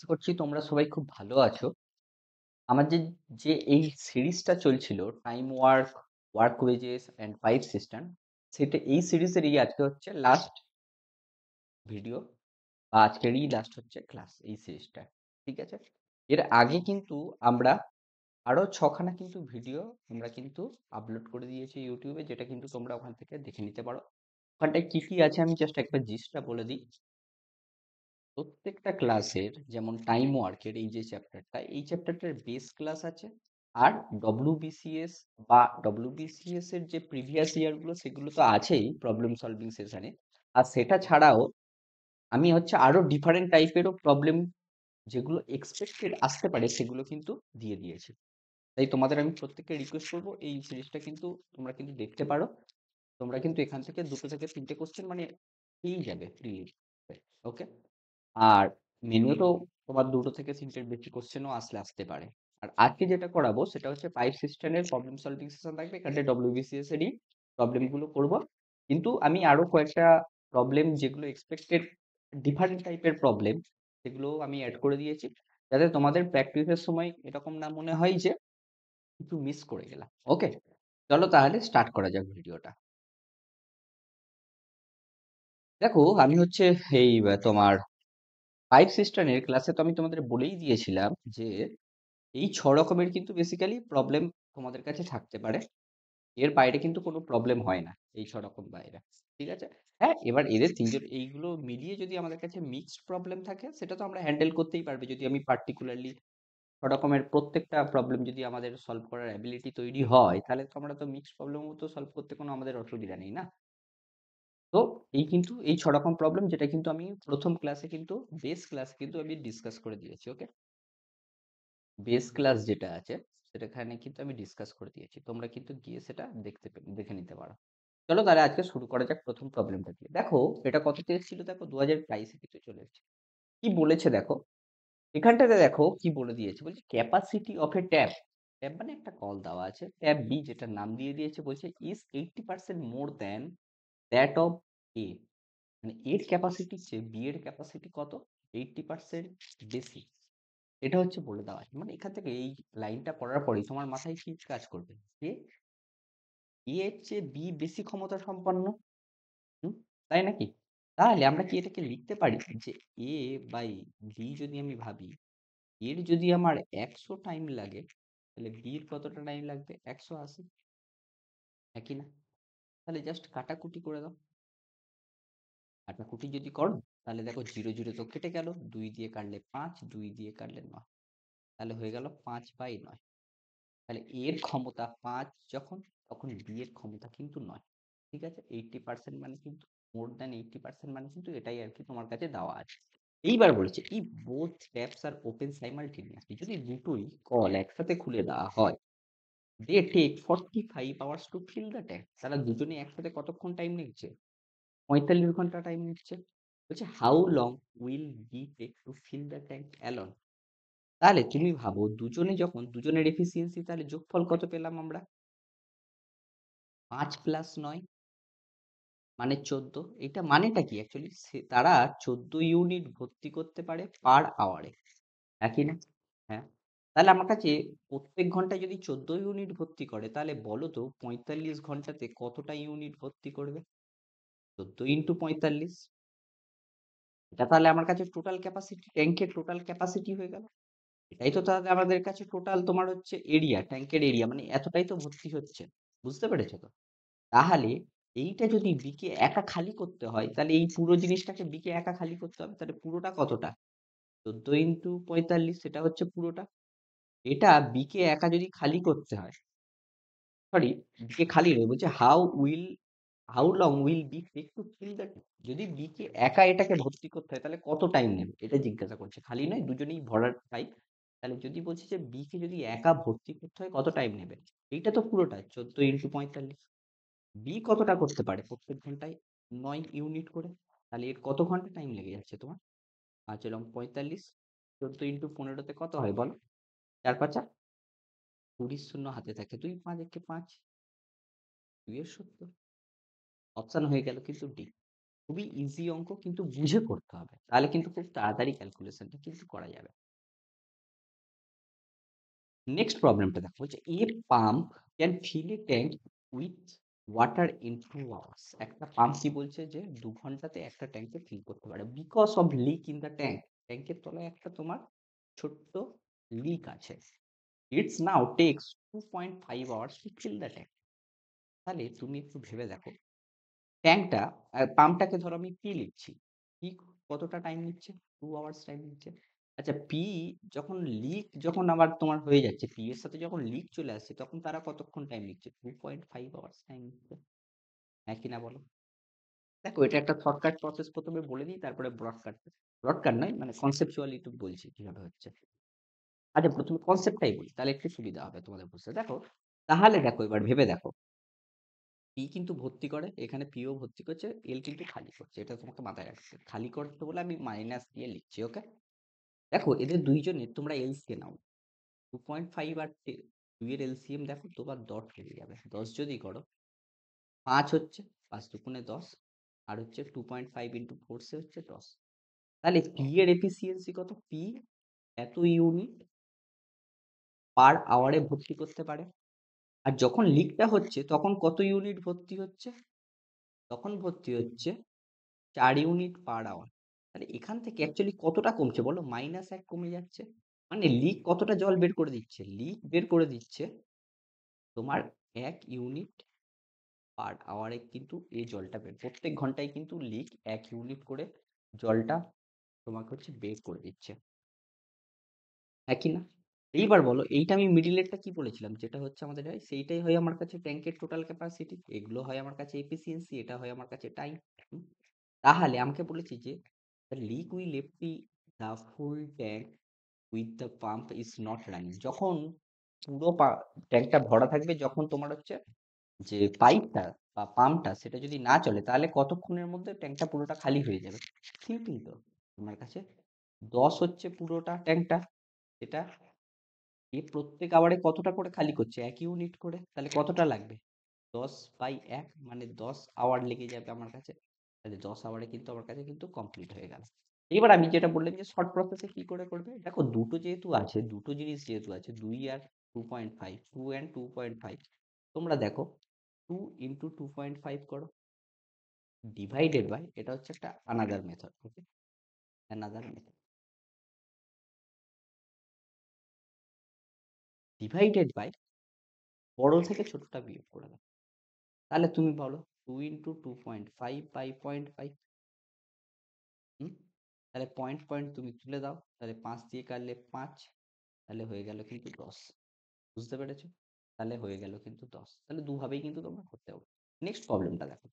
আশা করছি তোমরা সবাই খুব ভালো আছো। আমার যে এই সিরিজটা চলছিল time work, work wages and 5 system সেটা এই সিরিজেরই আজকে হচ্ছে লাস্ট ভিডিও বা আজকেরই লাস্ট হচ্ছে ক্লাস এই সিরিজটা। ঠিক আছে? এর আগে কিন্তু আমরা আরো 6 খানা কিন্তু ভিডিও আমরা কিন্তু আপলোড করে দিয়েছি ইউটিউবে, যেটা কিন্তু তোমরা ওখান থেকে দেখে নিতে পারো। ওখানটায় কি কি আছে আমি জাস্ট একবার জিস্টটা বলে দিই। প্রত্যেকটা ক্লাসের যেমন টাইম ওয়ার্কের এই চ্যাপ্টারটার বেস ক্লাস আছে। আর ডব্লিউবিসিএস বা ডব্লিউবিসিএস এর যে প্রিভিয়াস ইয়ারগুলো সেগুলো তো আছেই প্রবলেম সলভিং সেশনে। আর সেটা ছাড়াও আমি হচ্ছে আরো ডিফারেন্ট টাইপেরও প্রবলেম যেগুলো এক্সপেক্টেড আসতে পারে সেগুলো কিন্তু দিয়ে দিয়েছি। তাই তোমাদের আমি প্রত্যেককে রিকোয়েস্ট করবো এই সিরিজটা কিন্তু তোমরা কিন্তু দেখতে পারো। তোমরা কিন্তু এখান থেকে 2 থেকে 3টে কোশ্চেন মানে পেয়েই যাবে ফ্রি। ওকে? আর মেনুতেও তোমার 2 থেকে 3টের বেশি কোশ্চেনও আসতে পারে। আর আজকে যেটা করাবো সেটা হচ্ছে 5 সিস্টেমের প্রবলেম সলভিং সেশন থাকবে। এখানে ডব্লিউবিসিএস এরই প্রবলেম গুলো করব। কিন্তু আমি আরো কয়েকটা প্রবলেম যেগুলো এক্সপেক্টেড ডিফারেন্ট টাইপের প্রবলেম সেগুলো আমি অ্যাড করে দিয়েছি, যাতে তোমাদের প্র্যাকটিসের সময় এরকম না মনে হয় যে একটু মিস করে গেলাম। ওকে, চলো তাহলে স্টার্ট করা যাক ভিডিওটা। দেখো আমি হচ্ছে এই তোমার 5 সিস্টেমের ক্লাসে তো আমি তোমাদের বলেই দিয়েছিলাম যে এই 6 রকমের কিন্তু বেসিক্যালি প্রবলেম তোমাদের কাছে থাকতে পারে। এর বাইরে কিন্তু কোনো প্রবলেম হয় না এই 6 রকম বাইরে। ঠিক আছে? হ্যাঁ, এবার এদের ৩ জন এইগুলো মিলিয়ে যদি আমাদের কাছে মিক্সড প্রবলেম থাকে সেটা তো আমরা হ্যান্ডেল করতেই পারবে। যদি আমি পার্টিকুলারলি ৬ রকমের প্রত্যেকটা প্রবলেম যদি আমাদের সলভ করার অ্যাবিলিটি তৈরি হয়, তাহলে তো আমরা তো মিক্সড প্রবলেমও তো সলভ করতে কোনো আমাদের অসুবিধা নেই না? তো এই ৬ রকম প্রবলেম যেটা কিন্তু আমি ১ম ক্লাসে কিন্তু বেস ক্লাসে কিন্তু আমি ডিসকাস করে দিয়েছি। ওকে? বেস ক্লাস যেটা আছে সেটাখানে কিন্তু আমি ডিসকাস করে দিয়েছি। তোমরা কিন্তু গিয়ে সেটা দেখে নিতে পারো। চলো তাহলে আজকে শুরু করা যাক প্রথম প্রবলেমটা দিয়ে। দেখো এটা কততে এসেছিল, দেখো 2022 এ কিন্তু চলে এসেছে। কি বলেছে দেখো, এখানটাতে দেখো কি বলে দিয়েছে, বলছে capacity of A tap. Tap মানে একটা কল দেওয়া আছে, ট্যাপ বি যেটার নাম দিয়ে দিয়েছে, বলছে is 80% more than that of A. মানে এর ক্যাপাসিটি চেয়ে বি এর ক্যাপাসিটি কত? 80% বেশি। এটা হচ্ছে বলে দেওয়া আছে। মানে এখান থেকে এই লাইনটা পড়ার পরেই তোমার মাথায় কি কাজ করবে যে এ এর চেয়ে বি বেশি ক্ষমতা সম্পন্ন। হুম, তাই নাকি? তাহলে আমরা কি এটাকে লিখতে পারি যে এ বাই বি যদি আমি ভাবি, এর যদি আমার 100 টাইম লাগে তাহলে বির কতটা টাইম লাগবে? 180। একই না? তাহলে জাস্ট কাটাকুটি করে দাও। কাটাকুটি যদি করো তাহলে দেখো 0 0 তো কেটে গেল, 2 দিয়ে কাটলে 5, 2 দিয়ে কাটলে 9, তাহলে হয়ে গেল 5/9। তাহলে এর ক্ষমতা 5 যখন, তখন বি এর ক্ষমতা কিন্তু 9। ঠিক আছে? 80% মানে কিন্তু মোর দ্যান 80% মানে কিন্তু এটাই আর কি তোমার কাছে দেওয়া আছে। এইবার বলেছে if both taps are open simultaneously, যদি দুটোই কল একসাথে খুলে দেওয়া হয়, they take 45 hours to fill the tank, তারা দুজনেই একসাথে কতক্ষণ টাইম নিচ্ছে? 45 ঘন্টা টাইম নিচ্ছে। বলছে how long will we take to fill the tank alone? তাহলে তুমি ভাবো দুজনে যখন দুজনের এফিসিয়েন্সি, তাহলে যোগফল কত পেলাম আমরা? 5 প্লাস 9 মানে 14। এটা মানেটা কি অ্যাকচুয়ালি? তারা 14 ইউনিট ভর্তি করতে পারে পার আওয়ারে। একই না? হ্যাঁ। তাহলে আমার কাছে প্রত্যেক ঘন্টায় যদি 14 ইউনিট ভর্তি করে, তাহলে বলো তো 45 ঘন্টাতে কতটা ইউনিট ভর্তি করবে? 14 ইন্টু 45। এটা তাহলে আমার কাছে টোটাল ক্যাপাসিটি, ট্যাঙ্কের টোটাল ক্যাপাসিটি হয়ে গেল। এটাই তো তাহলে আমাদের কাছে টোটাল তোমার হচ্ছে এরিয়া, ট্যাঙ্কের এরিয়া, মানে এতটাই তো ভর্তি হচ্ছে। বুঝতে পেরেছো তো? তাহলে এইটা যদি বিকে একা খালি করতে হয়, তাহলে এই পুরো জিনিসটাকে বিকে একা খালি করতে হবে। তাহলে পুরোটা কতটা? 14 ইন্টু 45, সেটা হচ্ছে পুরোটা। এটা বিকে একা যদি খালি করতে হয়, সরি, বিকে খালি নয়, বলছে how long will be take to fill that. যদি বিকে একা এটাকে ভর্তি করতে হয় তাহলে কত টাইম নেবে এটা জিজ্ঞাসা করছে, খালি নয়, দুজনেই ভরার টাইম। তাহলে যদি বলছে যে বিকে যদি একা ভর্তি করতে হয় কত টাইম নেবে, এইটা তো পুরোটা 14 ইন্টু 45। বি কতটা করতে পারে প্রত্যেক ঘন্টায়? 9 ইউনিট করে। তাহলে এর কত ঘন্টা টাইম লেগে যাচ্ছে তোমার? 5 এবং 45, 14 ইন্টু 15 কত হয় বলো? 4 5 20, শূন্য হাতে থাকে 2, 5 একে 5, 2 এর 70। অপশন হয়ে গেল কিন্তু ডি। খুবই ইজি অঙ্ক, কিন্তু বুঝে করতে হবে। তাহলে কিন্তু খুব তাড়াতাড়ি ক্যালকুলেশনটা কিন্তু করা যাবে। নেক্সট প্রবলেমটা দেখো, বলছে a pump can fill a tank with water in 2 hours. একটা পাম্প কি বলছে যে 2 ঘন্টাতে একটা ট্যাঙ্কে ফিল করতে পারে, because of leak in the tank. ট্যাঙ্কের তলায় একটা তোমার ছোট্ট লিক আছে। It's now takes 2.5 hours to fill the tank. তাহলে তুমি একটু ভেবে দেখো, ট্যাঙ্কটা, পাম্পটাকে ধরো আমি পি লিখছি, পি কতটা টাইম নিচ্ছে? 2 আওয়ার্স টাইম নিচ্ছে। আচ্ছা, পি যখন লিক, যখন আবার তোমার হয়ে যাচ্ছে, পি এর সাথে যখন লিক চলে আসছে, তখন তারা কতক্ষণ টাইম নিচ্ছে? 2.5 আওয়ার্স টাইম নিচ্ছে। হ্যাঁ কি না বলো? দেখো, এটা একটা শর্টকাট প্রসেস, প্রথমে বলে দিই, তারপরে ব্রডকাট। ব্রডকাট নয়, মানে কনসেপচুয়ালি একটু বলছি কিভাবে হচ্ছে। আচ্ছা, প্রথমে কনসেপ্টটাই বলি, তাহলে একটু সুবিধা হবে তোমাদের বুঝতে। দেখো, তাহলে দেখো, এবার ভেবে দেখো, পি কিন্তু ভর্তি করে, এখানে পিও ভর্তি করছে, এল কিন্তু খালি করছে। এটা তোমাকে মাথায় রাখতে হবে। খালি করতে বলে আমি মাইনাস দিয়ে লিখছি, ওকে? দেখো, এদের দুইজনের তোমরা এলসিএম নাও। 2.5 আর 2 এর এলসিএম দেখো, তোমার ডট হয়ে যাবে। 10 যদি করো, 5 হচ্ছে, 5 দুগুণে 10, আর হচ্ছে 2.5 ইন্টু 4 হচ্ছে 10। তাহলে পি এর এফিসিয়েন্সি কত? পি এত ইউনিট পার আওয়ারে ভর্তি করতে পারে। আর যখন লিকটা হচ্ছে, তখন কত ইউনিট ভর্তি হচ্ছে? তখন ভর্তি হচ্ছে 4 ইউনিট পার আওয়ার। তাহলে এখান থেকে অ্যাকচুয়ালি কতটা কমছে বলো? -1 কমে যাচ্ছে। মানে লিক কতটা জল বের করে দিচ্ছে? লিক বের করে দিচ্ছে তোমার 1 ইউনিট পার আওয়ারে, কিন্তু এই জলটা বের, প্রত্যেক ঘন্টায় কিন্তু লিক 1 ইউনিট করে জলটা তোমাকে হচ্ছে বের করে দিচ্ছে। হ্যাঁ কি না? এইবার বলো, এইটা আমি মিডিলেরটা কি বলেছিলাম, যেটা হচ্ছে আমাদের হয়, সেইটাই হয় আমার কাছে ট্যাঙ্কের টোটাল ক্যাপাসিটি। এগুলো হয় আমার কাছে এফিসিয়েন্সি, এটা হয় আমার কাছে টাইম। তাহলে আমাকে বলেছি যে the leak will empty the full tank with the pump is not running। যখন পুরো ট্যাঙ্কটা ভরা থাকবে, যখন তোমার হচ্ছে যে পাইপটা বা পাম্পটা সেটা যদি না চলে, তাহলে কতক্ষণের মধ্যে ট্যাঙ্কটা পুরোটা খালি হয়ে যাবে? সিম্পল তো। তোমার কাছে 10 হচ্ছে পুরোটা ট্যাঙ্কটা, এটা এ প্রত্যেক আওয়ারে কতটা করে খালি করছে? 1 ইউনিট করে। তাহলে কতটা লাগবে? 10/1, মানে 10 আওয়ার লেগে যাবে আমার কাছে। তাহলে 10 আওয়ারে কিন্তু আমার কাছে কিন্তু কমপ্লিট হয়ে গেল। এবার আমি যেটা বললাম যে শর্ট প্রসেসে কি করে করবে, দেখো দুটো যেহেতু আছে, দুটো জিনিস যেহেতু আছে, 2 আর 2.5, 2 and 2.5, তোমরা দেখো 2 ইন্টু 2.5 করো, ডিভাইডেড বাই, এটা হচ্ছে একটা another method, okay? Another method, divided by, বড় থেকে ছোটটা বিয়োগ করে দাও। তাহলে তুমি বলো 2 ইন্টু 2.5 বাই 0.5। হুম, তাহলে পয়েন্ট পয়েন্ট তুমি তুলে দাও, তাহলে 5 দিয়ে কাটলে 5, তাহলে হয়ে গেল কিন্তু 10। বুঝতে পেরেছো? তাহলে হয়ে গেল কিন্তু 10। তাহলে দুভাবেই কিন্তু তোমরা করতে পারো। নেক্সট প্রবলেমটা দেখো,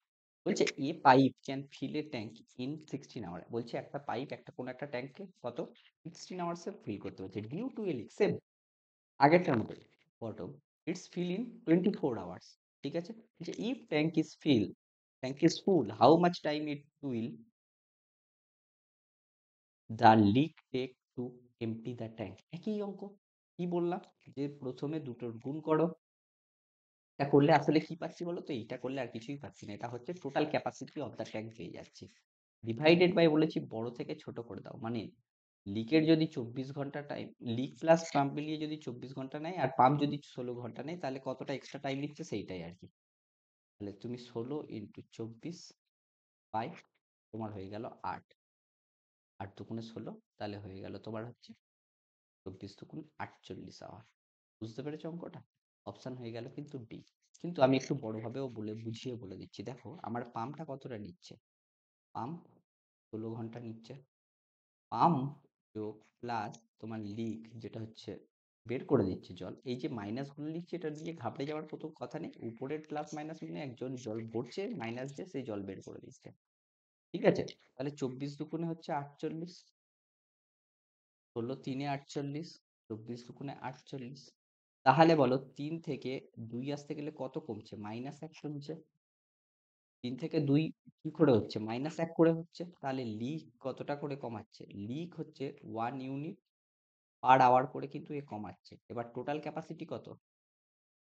বলছে a pipe can fill a tank in 16 hour. বলছে একটা পাইপ একটা কোন একটা ট্যাঙ্কে কত 16 আওয়ার্সে ফিল করতে পারছে, due to a leak. Same আগেরটার মতো, bottom it's fill in 24 hours. ঠিক আছে? যে if tank is full, how much time it will the leak take to empty the tank. একই অঙ্ক, কি বললাম যে প্রথমে দুটোর গুণ করো। এটা করলে আসলে কি পাচ্ছি বলো তো? এইটা করলে আর কিছুই পাচ্ছি না, এটা হচ্ছে total capacity of the tank পেয়ে যাচ্ছি। ডিভাইডেড বাই বলেছি বড় থেকে ছোট করে দাও, মানে লিকের যদি 24 ঘন্টা টাইম, লিক প্লাস পাম্প মিলিয়ে যদি 24 ঘন্টা নেয়, আর পাম্প যদি 16 ঘন্টা নেয়, তাহলে কতটা এক্সট্রা টাইম নিচ্ছে সেইটাই আর কি। তাহলে তুমি 16 × 24 বাই, তোমার হয়ে গেল 8, 8 দুগুণে 16, তাহলে হয়ে গেল তোমার হচ্ছে 24 × 48 আওয়ার। বুঝতে পেরেছো অঙ্কটা? অপশন হয়ে গেল কিন্তু ডি। কিন্তু আমি একটু বড়ভাবেও বলে বুঝিয়ে বলে দিচ্ছি। দেখো, আমার পাম্পটা কতটা নিচ্ছে? পাম্প 16 ঘন্টা নিচ্ছে। পাম্প যোগ প্লাস তোমার লিক, যেটা হচ্ছে বের করে দিচ্ছে জল, এই যে মাইনাস গুলো লিখছে, এটা দিয়ে ঘাবড়ে যাওয়ার কোনো কথা নেই। উপরের প্লাস মাইনাস মানে একজন জল ভরছে, মাইনাস দিয়ে সেই জল বের করে দিচ্ছে। ঠিক আছে? তাহলে 24 দুগুণে হচ্ছে 48, 16 3 48, 24 দুগুণে 48। তাহলে বলো 3 থেকে 2 আসতে গেলে কত কমছে? -1 কমছে। 3 থেকে 2 কি করে হচ্ছে? -1 করে হচ্ছে। তাহলে লিক কতটা করে কমাচ্ছে? লিক হচ্ছে 1 ইউনিট পার আওয়ার করে কিন্তু এ কমাচ্ছে। এবার টোটাল ক্যাপাসিটি কত?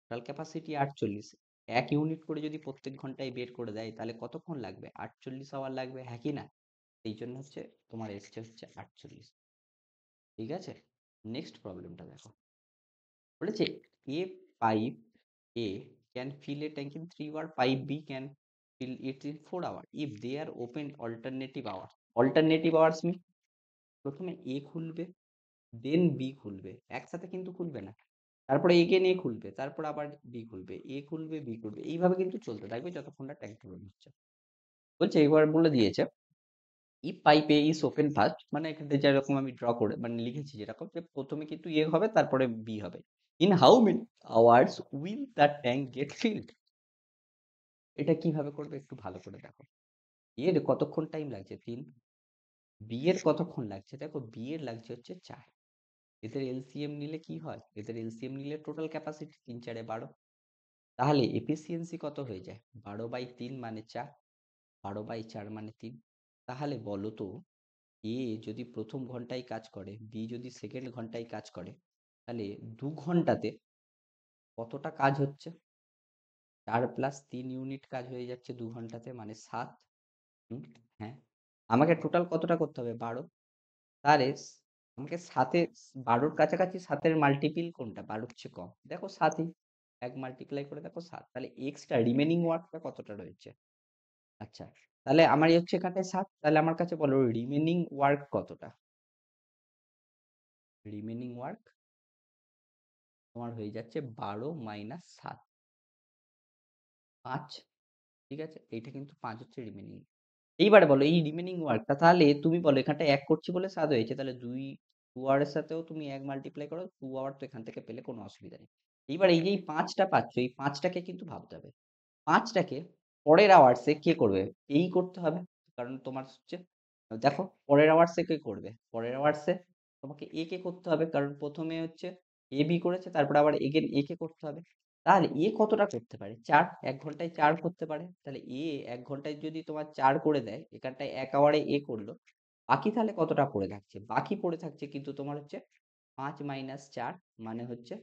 Total capacity 48। 1 ইউনিট করে যদি প্রত্যেক ঘন্টায় বের করে দেয় তাহলে কতক্ষণ লাগবে? 48 আওয়ার লাগবে, হ্যাঁ কি না? এই জন্য হচ্ছে তোমার এসছে হচ্ছে 48। ঠিক আছে? নেক্সট প্রবলেমটা দেখো। বলেছে a pipe A can fill a tank in 3 hour, pipe B can fill it in 4 hour if they are opened alternative hours. Alternative hours mean প্রথমে A খুলবে, দেন বি খুলবে, একসাথে কিন্তু খুলবে না। তারপরে এগেন এ খুলবে, তারপর আবার বি খুলবে, এ খুলবে, বি খুলবে, এইভাবে কিন্তু চলতে থাকবে যতক্ষণ না ট্যাঙ্ক পূরণ হচ্ছে। বলছে এবার বলে দিয়েছে if pipe A is open first, মানে এখানে যেরকম আমি ড্র করে মানে লিখেছি যেরকম, যে প্রথমে কিন্তু এ হবে তারপরে বি হবে। In how many hours will the tank get filled? এটা কিভাবে করবে একটু ভালো করে দেখো। এর কতক্ষণ টাইম লাগছে? 3। বি এর কতক্ষণ লাগছে? দেখো বি এর লাগছে হচ্ছে 4। এদের এলসিএম নিলে কি হয়? এদের এলসিএম নিলে টোটাল ক্যাপাসিটি 3 4 12। তাহলে এফিসিয়েন্সি কত হয়ে যায়? 12/3 মানে 4, 12/4 মানে 3। তাহলে বলো তো, এ যদি প্রথম ঘন্টায় কাজ করে, বি যদি সেকেন্ড ঘন্টায় কাজ করে, তাহলে 2 ঘন্টাতে কতটা কাজ হচ্ছে? 4 + 3 ইউনিট কাজ হয়ে যাচ্ছে 2 ঘন্টাতে, মানে 7। হ্যাঁ, আমাকে টোটাল কতটা করতে হবে? 12। তাহলে আমাকে 7 এ 12 র কাছাকাছি 7 এর মাল্টিপল কোনটা? 12 র চেয়ে কম। দেখো 7 ই। 1 মাল্টিপ্লাই করে দেখো 7। তাহলে এক্সট্রা রিমেনিং ওয়ার্কটা কতটা রয়েছে? আচ্ছা, তাহলে আমারই হচ্ছে এখানটায় 7। তাহলে আমার কাছে বলো রিমেনিং ওয়ার্ক কতটা? রিমেনিং ওয়ার্ক তোমার হয়ে যাচ্ছে 12 - 7, 5। ঠিক আছে? এইটা কিন্তু 5 হচ্ছে রিমেনিং। এইবারে বলো এই রিমেনিং ওয়ার্কটা, তাহলে তুমি বলো এখানটায় 1 করছি বলে 7 হয়েছে। তাহলে 2 আওয়ারের সাথেও তুমি 1 মাল্টিপ্লাই করো, 2 আওয়ার তো এখান থেকে পেলে কোনো অসুবিধা নেই। এইবার এই যে এই 5 টা পাচ্ছ, এই 5 টাকে কিন্তু ভাবতে হবে। 5 টাকে পরের আওয়ার্সে কে করবে? এই করতে হবে। কারণ তোমার হচ্ছে দেখো পরের আওয়ার্সে কে করবে? পরের আওয়ার্সে তোমাকে এ কে করতে হবে। কারণ প্রথমে হচ্ছে এ বি করেছে, তারপরে আবার এগেন এ কে করতে হবে। তাহলে এ কতটা করতে পারে? 4। 1 ঘন্টায় 4 করতে পারে। তাহলে এ 1 ঘন্টায় যদি তোমার 4 করে দেয়, এখানটায় 1 আওয়ারে এ করলো। বাকি তাহলে কতটা পড়ে থাকছে? বাকি পড়ে থাকছে কিন্তু তোমার হচ্ছে 5 - 4 মানে হচ্ছে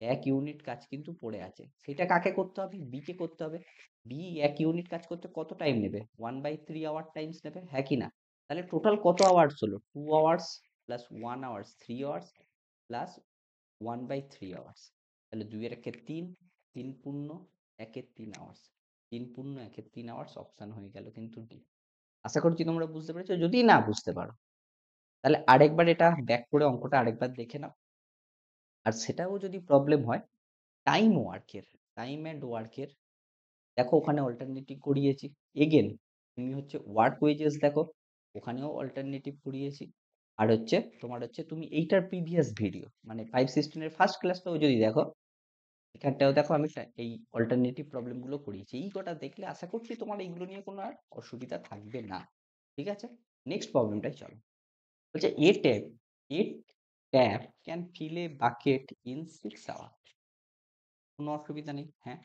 1 ইউনিট কাজ কিন্তু পড়ে আছে। সেটা কাকে করতে হবে? বি কে করতে হবে। বি 1 ইউনিট কাজ করতে কত টাইম নেবে? 1/3 আওয়ার টাইমস নেবে, হ্যাঁ কি না? তাহলে টোটাল কত আওয়ার্স হলো? 2 hours plus 1 hours, 3 hours plus 1/3 hours. তাহলে 2 এর একে 3, 3 পূর্ণ 1 এর 3 আওয়ার্স। 3 পূর্ণ 1 এর 3 আওয়ার্স, অপশন হয়ে গেল কিন্তু ডি। আশা করছি তোমরা বুঝতে পেরেছো। যদি না বুঝতে পারো তাহলে আরেকবার এটা ব্যাক করে অঙ্কটা আরেকবার দেখে নাও। আর সেটাও যদি প্রবলেম হয় টাইম ওয়ার্কের, টাইম অ্যান্ড ওয়ার্কের, দেখো ওখানে অল্টারনেটিভ করিয়েছি। এগেন তুমি হচ্ছে ওয়ার্ক ওয়েজেস দেখো, ওখানেও অল্টারনেটিভ করিয়েছি। আর হচ্ছে তোমার হচ্ছে তুমি এইটার প্রিভিয়াস ভিডিও মানে 5 সিস্টেমের ফার্স্ট ক্লাসটাও যদি দেখো, এখানটাও দেখো আমি এই অল্টারনেটিভ প্রবলেম গুলো করিয়েছি। এই কটা দেখলে আশা করছি তোমার এইগুলো নিয়ে কোনো আর অসুবিধা থাকবে না। ঠিক আছে? নেক্সট প্রবলেমটাই চলো। বলছে a tap can fill a bucket in 6 hour. কোনো অসুবিধা নেই, হ্যাঁ।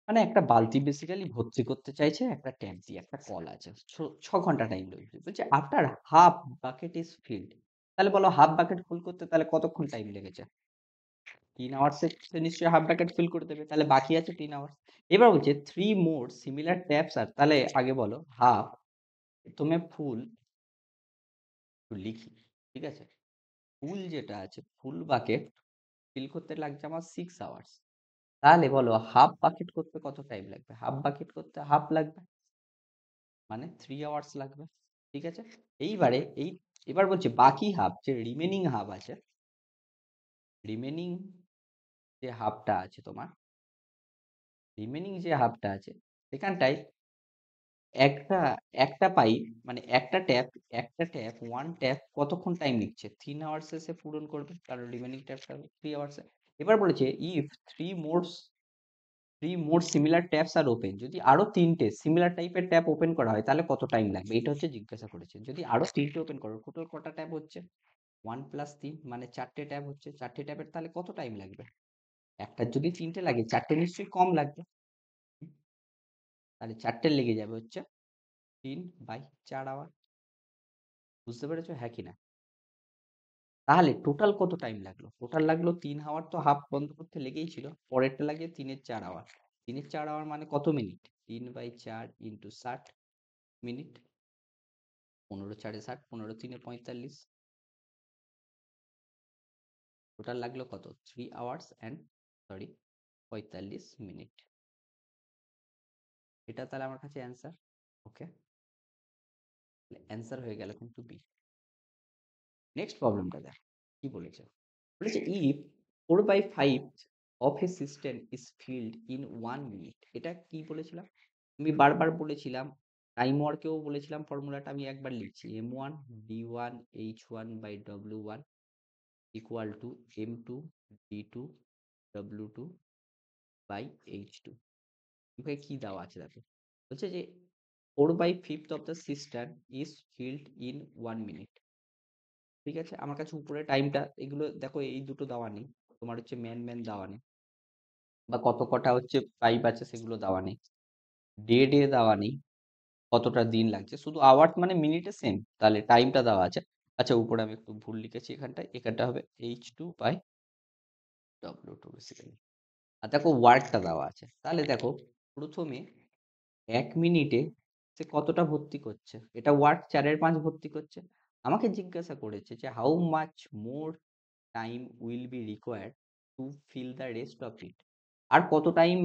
মানে একটা বালতি বেসিক্যালি ভর্তি করতে চাইছে একটা ট্যাঙ্ক দিয়ে, একটা কল আছে, 6 ঘন্টা টাইম লেগেছে। বলছে after half bucket is field, তাহলে বলো হাফ বাকেট ফুল করতে তাহলে কতক্ষণ টাইম লেগেছে? 3 আওয়ার্সে সে নিশ্চয়ই হাফ বাকেট ফিল করে দেবে, তাহলে বাকি আছে 3 আওয়ার্স। এবার বলছে 3 মোর সিমিলার ট্যাপস আর, তাহলে আগে বলো হাফ, প্রথমে ফুল লিখি, ঠিক আছে? ফুল যেটা আছে ফুল বাকেট ফিল করতে লাগছে আমার 6 আওয়ার্স। তাহলে বলো হাফ বাকেট করতে কত টাইম লাগবে? হাফ বাকেট করতে হাফ লাগবে, মানে 3 আওয়ার্স লাগবে। ঠিক আছে? এইবারে এবার বলছে বাকি হাফ, যে রিমেনিং হাফ আছে, রিমেনিং যে হাফটা আছে তোমার, রিমেনিং যে হাফটা আছে সেখানটায় একটা একটা পাইপ মানে একটা ট্যাপ 1 ট্যাপ কতক্ষণ টাইম নিচ্ছে? 3 আওয়ার্স সে পূরণ করবে, কারণ রিমেনিং ট্যাপটা 3 আওয়ার্স। এবার বলেছে if three more 3 more similar taps are open, যদি আরো 3টে সিমিলার টাইপের ট্যাপ ওপেন করা হয় তাহলে কত টাইম লাগবে? এটা হচ্ছে জিজ্ঞাসা করেছে। যদি আরো 3টে ওপেন করো, টোটাল কটা ট্যাপ হচ্ছে? 1 + 3 মানে 4টে ট্যাপ হচ্ছে। 4টে ট্যাপের তাহলে কত টাইম লাগবে? একটার যদি 3টে লাগে, 4টে নিশ্চয়ই কম লাগবে। হুম, তাহলে 4টে লেগে যাবে হচ্ছে 3/4 আওয়ার। বুঝতে পেরেছো, হ্যাঁ কি না? তাহলে টোটাল কত টাইম লাগলো? টোটাল লাগলো ৩ হাওয়ার, তো হাফ বন্ধ করতে লেগেই ছিল। পরেরটা লাগে ৩ এর ৪ আওয়ার। ৩ এর ৪ আওয়ার মানে কত মিনিট? ৩/৪ into ৬০ minute. ১৫ ৪ ৬০, ১৫ ৩ ৪৫। টোটাল লাগলো কত? 3 আওয়ার্স অ্যান্ড সরি ৪৫ মিনিট। এটা তাহলে আমার কাছে অ্যান্সার। ওকে, অ্যান্সার হয়ে গেল কিন্তু বি। নেক্সট প্রবলেমটা দেখ কি বলেছে। বলেছে if 4/5 of a system is filled in 1 minute. এটা কি বলেছিলাম? আমি বারবার বলেছিলাম, টাইম ওয়ার্কেও বলেছিলাম, ফর্মুলাটা আমি একবার লিখছি। m1 d1 h1 by w1 equal to m2 d2 w2 by h2। Okay, কি দেওয়া আছে দেখো। বলছে যে 4/5 of the system is filled in 1 minute. ঠিক আছে, আমার কাছে উপরে টাইমটা এগুলো দেখো, এই দুটো দেওয়া নেই। তোমার হচ্ছে ম্যান দেওয়া নেই, বা কত কটা হচ্ছে পাইপ আছে সেগুলো দেওয়া নেই। ডে দেওয়া নেই, কতটা দিন লাগছে। শুধু আওয়ার মানে মিনিটে সেম, তাহলে টাইমটা দেওয়া আছে। আচ্ছা, উপরে আমি একটু ভুল লিখেছি, এখানটায় এখানটা হবে h2 বাই w2 বেসিক্যালি। আর দেখো ওয়ার্কটা দেওয়া আছে, তাহলে দেখো প্রথমে 1 মিনিটে সে কতটা ভর্তি করছে, এটা ওয়ার্ক 4/5 ভর্তি করছে। আমাকে জিজ্ঞাসা করেছে যে how much more time will be required to fill the rest of it. আর কত টাইম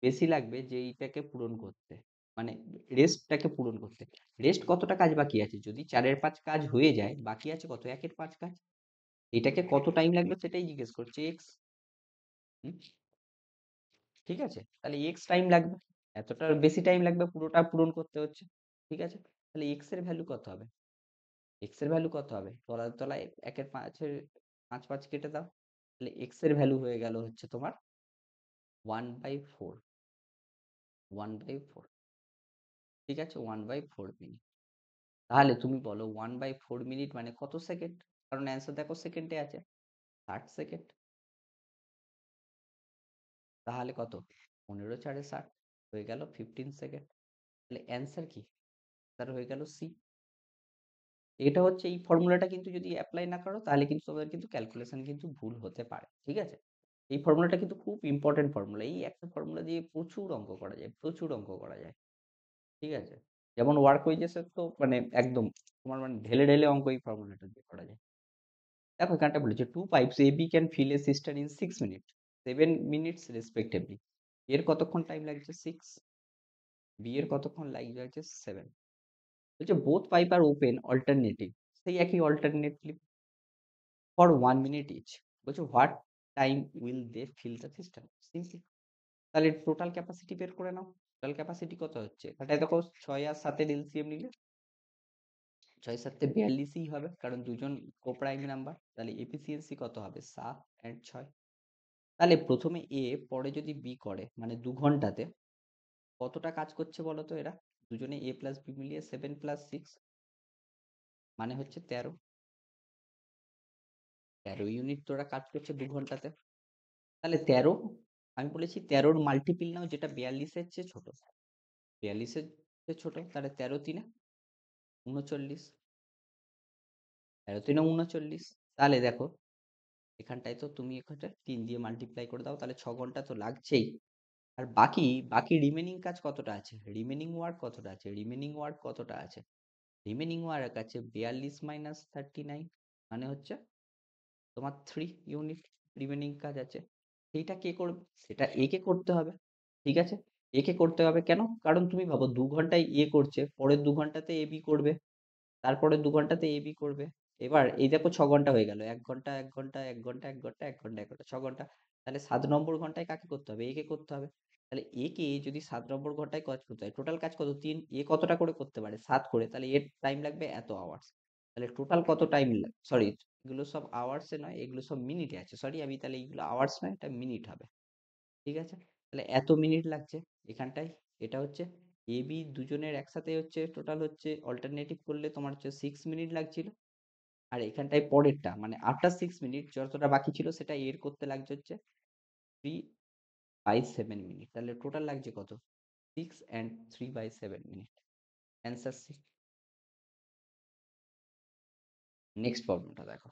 বেশি লাগবে যে এইটাকে পূরণ করতে, মানে রেস্টটাকে পূরণ করতে। রেস্ট কতটা কাজ বাকি আছে? যদি 4/5 কাজ হয়ে যায়, বাকি আছে কত? 1/5 কাজ। এটাকে কত টাইম লাগবে সেটাই জিজ্ঞেস করছে, এক্স। ঠিক আছে, তাহলে এক্স টাইম লাগবে, এতটা বেশি টাইম লাগবে পুরোটা পূরণ করতে হচ্ছে। ঠিক আছে, তাহলে এক্স এর ভ্যালু কত হবে? এক্স এর ভ্যালু কত হবে? তলায় তলায় 1/5 5 5 কেটে দাও, তাহলে এক্স এর ভ্যালু হয়ে গেল হচ্ছে তোমার 1/4। 1/4, ঠিক আছে, 1/4 মিনিট। তাহলে তুমি বলো 1/4 মিনিট মানে কত সেকেন্ড? কারণ অ্যান্সার দেখো সেকেন্ডে আছে, 60 সেকেন্ড। তাহলে কত? 15 4 60 হয়ে গেল 15 সেকেন্ড। তাহলে অ্যান্সার কি? তার হয়ে গেল সি। এটা হচ্ছে, এই ফর্মুলাটা কিন্তু যদি অ্যাপ্লাই না করো তাহলে কিন্তু তোমাদের কিন্তু ক্যালকুলেশন কিন্তু ভুল হতে পারে। ঠিক আছে, এই ফর্মুলাটা কিন্তু খুব ইম্পর্টেন্ট ফর্মুলা। এই একটা ফর্মুলা দিয়ে প্রচুর অঙ্ক করা যায়, প্রচুর অঙ্ক করা যায়। ঠিক আছে, যেমন ওয়ার্ক ওয়েজেসের তো মানে একদম তোমার মানে ঢেলে ঢেলে অঙ্ক এই ফর্মুলাটা দিয়ে করা যায়। দেখো এখানটা বলেছে two pipes A B can fill a cistern in 6 minute 7 minutes respectively. এর কতক্ষণ টাইম লাগছে? 6। বি এর কতক্ষণ লাগছে? 7। বলছে both pipe are open alternative, সেই একই অল্টারনেটলি ফর 1 মিনিট ইচ। বলছে what time will they fill the system. Simply, তাহলে টোটাল ক্যাপাসিটি বের করে নাও। টোটাল ক্যাপাসিটি কত হচ্ছে? এটাই দেখো 6 আর 7 এর এলসিএম নিলে 6 7 42ই হবে, কারণ দুজন কোপ্রাইম নাম্বার। তাহলে এফিসিয়েন্সি কত হবে? 7 এন্ড 6। তাহলে প্রথমে এ, পরে যদি বি করে, মানে 2 ঘন্টাতে কতটা কাজ করছে বলো তো এরা? দুজনে এ প্লাস বি মিলিয়ে 7 প্লাস 6 মানে হচ্ছে 13। 13 ইউনিট তোরা কাজ করছে 2 ঘন্টাতে। তাহলে 13, আমি বলেছি 13র মাল্টিপিল নাও, যেটা 42-এর চেয়ে ছোট। 42-এর চেয়ে ছোট, তাহলে 13 3 39। 13 3 39। তাহলে দেখো এখানটায় তো তুমি এখানটা 3 দিয়ে মাল্টিপ্লাই করে দাও, তাহলে 6 ঘন্টা তো লাগছেই। আর বাকি বাকি রিমেনিং কাজ কতটা আছে? রিমেনিং ওয়ার্ক কতটা আছে? রিমেনিং ওয়ার্ক কতটা আছে? রিমেনিং ওয়ার্ক আছে 42 মাইনাস 39, মানে হচ্ছে তোমার 3 ইউনিট রিমেনিং কাজ আছে। সেইটা কে করবে? সেটা এ কে করতে হবে। ঠিক আছে, এ কে করতে হবে কেন? কারণ তুমি ভাবো 2 ঘন্টায় এ করছে, পরের 2 ঘন্টাতে এ বি করবে, তারপরে 2 ঘন্টাতে এ বি করবে। এবার এই দেখো 6 ঘন্টা হয়ে গেল, 1 ঘন্টা 1 ঘন্টা 1 ঘন্টা 1 ঘন্টা 1 ঘন্টা 1 ঘন্টা 6 ঘন্টা। তাহলে 7 নম্বর ঘন্টায় কাকে করতে হবে? এ কে করতে হবে। তাহলে এ কে যদি 7 নম্বর ঘন্টায় কাজ করতে হয়, টোটাল কাজ কত? 3। এ কতটা করে করতে পারে? 7 করে, তাহলে এর টাইম লাগবে এত আওয়ার্স। তাহলে টোটাল কত টাইম? সরি, এগুলো সব আওয়ার্সে নয়, এগুলো সব মিনিটে আছে। সরি, আমি তাহলে এইগুলো আওয়ার্স নয়, এটা মিনিট হবে। ঠিক আছে, তাহলে এত মিনিট লাগছে এখানটায়। এটা হচ্ছে এ বি দুজনের একসাথে হচ্ছে টোটাল হচ্ছে অল্টারনেটিভ করলে তোমার হচ্ছে 6 মিনিট লাগছিল। আর এখানটায় পরেরটা মানে আফটার 6 মিনিট যতটা বাকি ছিল সেটা এর করতে লাগছে হচ্ছে 3/7 মিনিট। তাহলে টোটাল লাগছে কত? 6 and 3/7 minute. Answer C. Next প্রবলেমটা দেখো।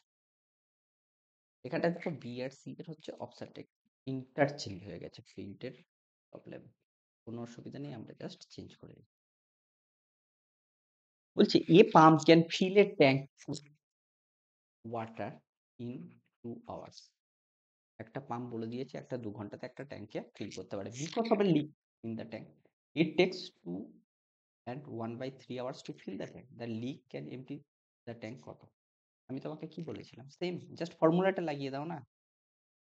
এখানটা দেখো বি আর সি এর হচ্ছে অপশনটা ইন্টারচেঞ্জ হয়ে গেছে, ফিল্ডের প্রবলেম, কোনো অসুবিধা নেই, আমরা জাস্ট চেঞ্জ করে দিই। বলছে a pump can fill a tank water in 2 hours। একটা পাম্প বলে দিয়েছে একটা 2 ঘন্টাতে একটা ট্যাঙ্কে ফিল করতে পারে, because of a leak in the tank it takes 2 and 1/3 hours to fill the tank, the leak can empty the tank কত। আমি তোমাকে কি বলেছিলাম, সেম জাস্ট ফর্মুলাটা লাগিয়ে দাও না।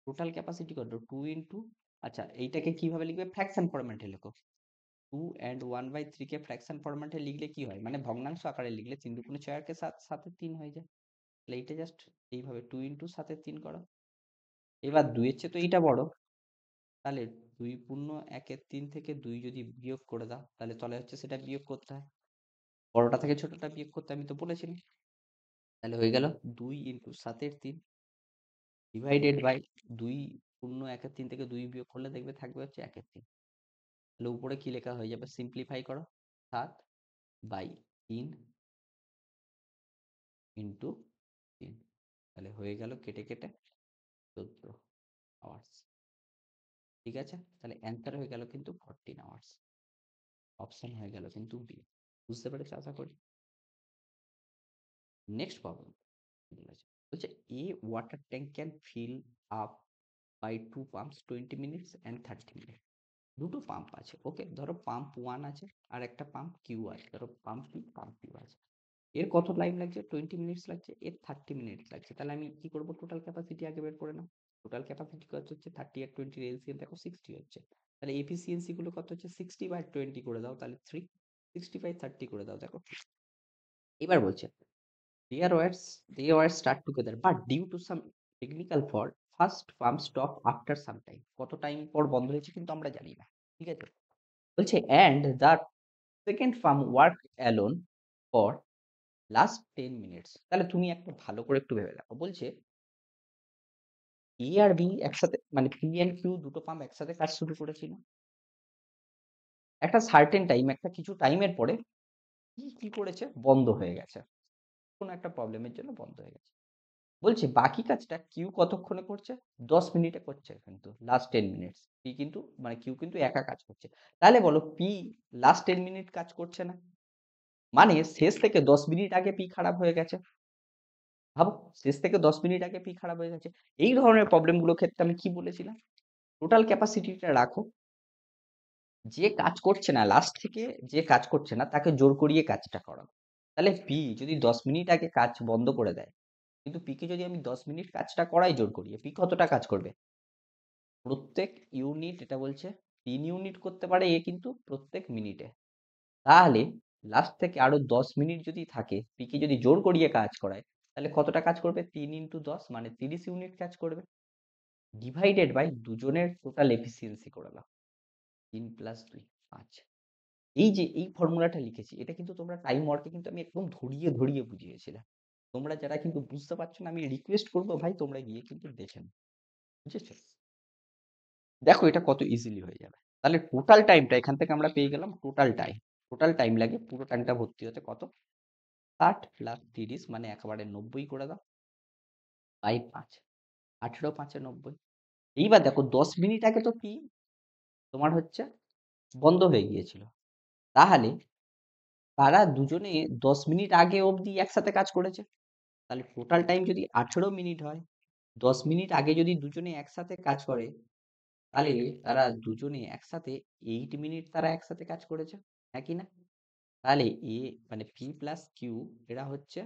টোটাল ক্যাপাসিটি কত, 2 আচ্ছা এইটাকে কিভাবে লিখবে, ফ্র্যাকশন ফরম্যাটে লেখো। 2 and 1/3 কে ফ্র্যাকশন ফরম্যাটে লিখলে কি হয়, মানে ভগ্নাংশ আকারে লিখলে 3 × 2 = 6 কে 7 হয়ে যায়। তাহলে এইটা জাস্ট এইভাবে 2 × 7 করো। এবার 2 এর চেয়ে তো এইটা বড়, তাহলে 2 × 1 = 3 থেকে 2 যদি বিয়োগ করে দাও তাহলে তলে হচ্ছে সেটা বিয়োগ করতে হয়, বড়টা থেকে ছোটটা বিয়োগ করতে আমি তো বলেছিলাম। তাহলে হয়ে গেল 2 × 7 = 3 ডিভাইডেড বাই 2 × 1 = 3 থেকে 2 বিয়োগ করলে দেখবে থাকবে হচ্ছে 1/3। তাহলে উপরে কি লেখা হয়ে যাবে, সিম্পলিফাই করো, 7/3 ইন্টু 3, তাহলে হয়ে গেল কেটে কেটে 14 আওয়ার্স। ঠিক আছে, তাহলে অ্যান্সার হয়ে গেল কিন্তু 14 আওয়ার্স। অপশন হয়ে গেল কিন্তু বি। বুঝতে পেরেছো আশা করি। নেক্সট প্রবলেম বলছে a water tank can fill up by 2 pumps 20 minutes and 30 minutes। দুটো পাম্প আছে, ওকে, ধরো পাম্প 1 আছে আর একটা পাম্প কিউ আছে, ধরো পাম্প পি পাম্প কিউ আছে। এর কত টাইম লাগছে, 20 মিনিটস লাগছে, এর 30 মিনিটস লাগছে। তাহলে আমি কি করব, টোটাল ক্যাপাসিটি আগে বের করে নাও। টোটাল ক্যাপাসিটি কত হচ্ছে, 30 আর 20 এর এলসিএম দেখো 60 হচ্ছে। তাহলে এফিসিয়েন্সি গুলো কত হচ্ছে, 60/20 করে দাও, তাহলে 3, 60/30 করে দাও, দেখো। এবার বলছে Their wires they were start together but due to some technical fault first pump stop after some time। কত টাইম পর বন্ধ হয়েছে কিন্তু আমরা জানি না, ঠিক আছে। বলছে and the second pump work alone for last 10 minutes। তাহলে তুমি একটা ভালো করে একটু ভেবে দেখো, বলছে এ আর বি একসাথে, মানে পি এন্ড কিউ দুটো পাম্প একসাথে কাজ শুরু করেছিল একটা সার্টেন টাইম, একটা কিছু টাইমের পরে কি কি করেছে, বন্ধ হয়ে গেছে, কোনো একটা প্রবলেমের জন্য বন্ধ হয়ে গেছে। বলছি বাকি কাজটা কিউ কতক্ষণে করছে, 10 মিনিটে করছে, কিন্তু লাস্ট 10 মিনিটস পি কিন্তু, মানে কিউ কিন্তু একা কাজ করছে। তাহলে বলো পি লাস্ট 10 মিনিট কাজ করছে না, মানে শেষ থেকে 10 মিনিট আগে পি খারাপ হয়ে গেছে। ভাবো, শেষ থেকে 10 মিনিট আগে পি খারাপ হয়ে গেছে। এই ধরনের প্রবলেম গুলো ক্ষেত্রে আমি কি বলেছিলাম, টোটাল ক্যাপাসিটিটা রাখো, যে কাজ করছে না লাস্ট থেকে, যে কাজ করছে না তাকে জোর করিয়ে কাজটা করাবো। তাহলে পি যদি 10 মিনিট আগে কাজ বন্ধ করে দেয়, কিন্তু পি কে যদি আমি 10 মিনিট কাজটা করাই জোর করিয়ে, পি কতটা কাজ করবে, প্রত্যেক ইউনিট, এটা বলছে 3 ইউনিট করতে পারে এ কিন্তু প্রত্যেক মিনিটে। তাহলে লাস্ট থেকে আরো 10 মিনিট যদি থাকে, পি কে যদি জোর করিয়ে কাজ করায়, তাহলে কতটা কাজ করবে, 3 × 10 মানে 30 ইউনিট কাজ করবে, ডিভাইডেড বাই দুজনের টোটাল এফিসিয়েন্সি করে দাও, 3 + 2 5। এই যে এই ফর্মুলাটা লিখেছি, এটা কিন্তু তোমরা টাইম ওয়ার্কে কিন্তু আমি একদম ধরিয়ে ধরিয়ে বুঝিয়েছিলাম। তোমরা যারা কিন্তু বুঝতে পারছো না, আমি রিকোয়েস্ট করবো ভাই তোমরা গিয়ে কিন্তু দেখে নাও, বুঝেছো। দেখো এটা কত ইজিলি হয়ে যাবে। তাহলে টোটাল টাইমটা এখান থেকে আমরা পেয়ে গেলাম, টোটাল টাইম লাগে পুরো ট্যাঙ্কটা ভর্তি হতে কত, 60 + 30 মানে একেবারে 90 করে দাও, বাই 5, 18 × 5 = 90। এইবার দেখো 10 মিনিট আগে তো পি তোমার হচ্ছে বন্ধ হয়ে গিয়েছিল, তাহলে তারা দুজনে 10 মিনিট আগে অবধি একসাথে কাজ করেছে। তাহলে টোটাল টাইম যদি 18 মিনিট হয়, 10 মিনিট আগে যদি দুজনে একসাথে কাজ করে, তাহলে তারা দুজনে একসাথে 8 মিনিট তারা একসাথে কাজ করেছে, হ্যাঁ কি না। তাহলে এ মানে পি প্লাস কিউ এরা হচ্ছে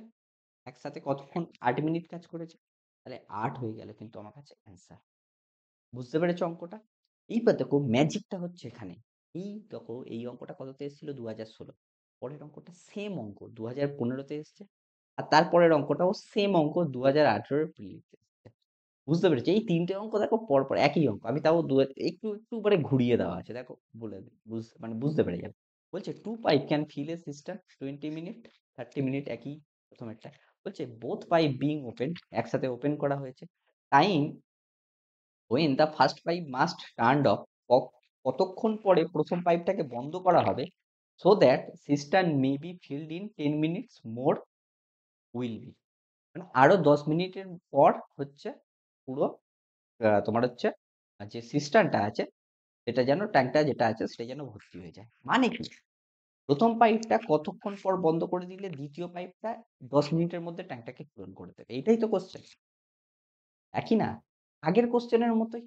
একসাথে কতক্ষণ, 8 মিনিট কাজ করেছে, তাহলে 8 হয়ে গেল কিন্তু আমার কাছে অ্যান্সার। বুঝতে পেরেছো অঙ্কটা। এইবার দেখো ম্যাজিকটা হচ্ছে এখানে, এই দেখো এই অঙ্কটা কততে এসেছিল, 2016। পরের অঙ্কটা সেম অঙ্ক 2015-তে এসছে, আর তারপরের অঙ্কটাও সেম অঙ্ক 2018-এর প্রিলিতে এসছে। বুঝতে পেরেছি, এই তিনটে অঙ্ক দেখো পরপর একই অঙ্ক, আমি তাও একটু একটু করে ঘুরিয়ে দেওয়া আছে, দেখো বলে দিই, মানে বুঝতে পেরে যাবে। বলছে 2 pipe can fill a system 20 minute 30 minute, একই প্রথমেরটা। বলছে বোথ পাইপ বিং ওপেন, একসাথে ওপেন করা হয়েছে, time when the first pipe must turned off, কতক্ষণ পরে প্রথম পাইপটাকে বন্ধ করা হবে, so that cistern may be filled in 10 minutes more will be, মানে আরো 10 মিনিটের পর হচ্ছে পুরো তোমার হচ্ছে যে সিস্টেমটা আছে সেটা যেন ট্যাঙ্কটা যেটা আছে সেটা যেন ভর্তি হয়ে যায়। মানে কি? প্রথম পাইপটা কতক্ষণ পর বন্ধ করে দিলে দ্বিতীয় পাইপটা 10 মিনিটের মধ্যে ট্যাঙ্কটাকে পূরণ করে দেবে। এইটাই তো কোয়েশ্চেন। একই না? আগের কোয়েশ্চেনের মতোই।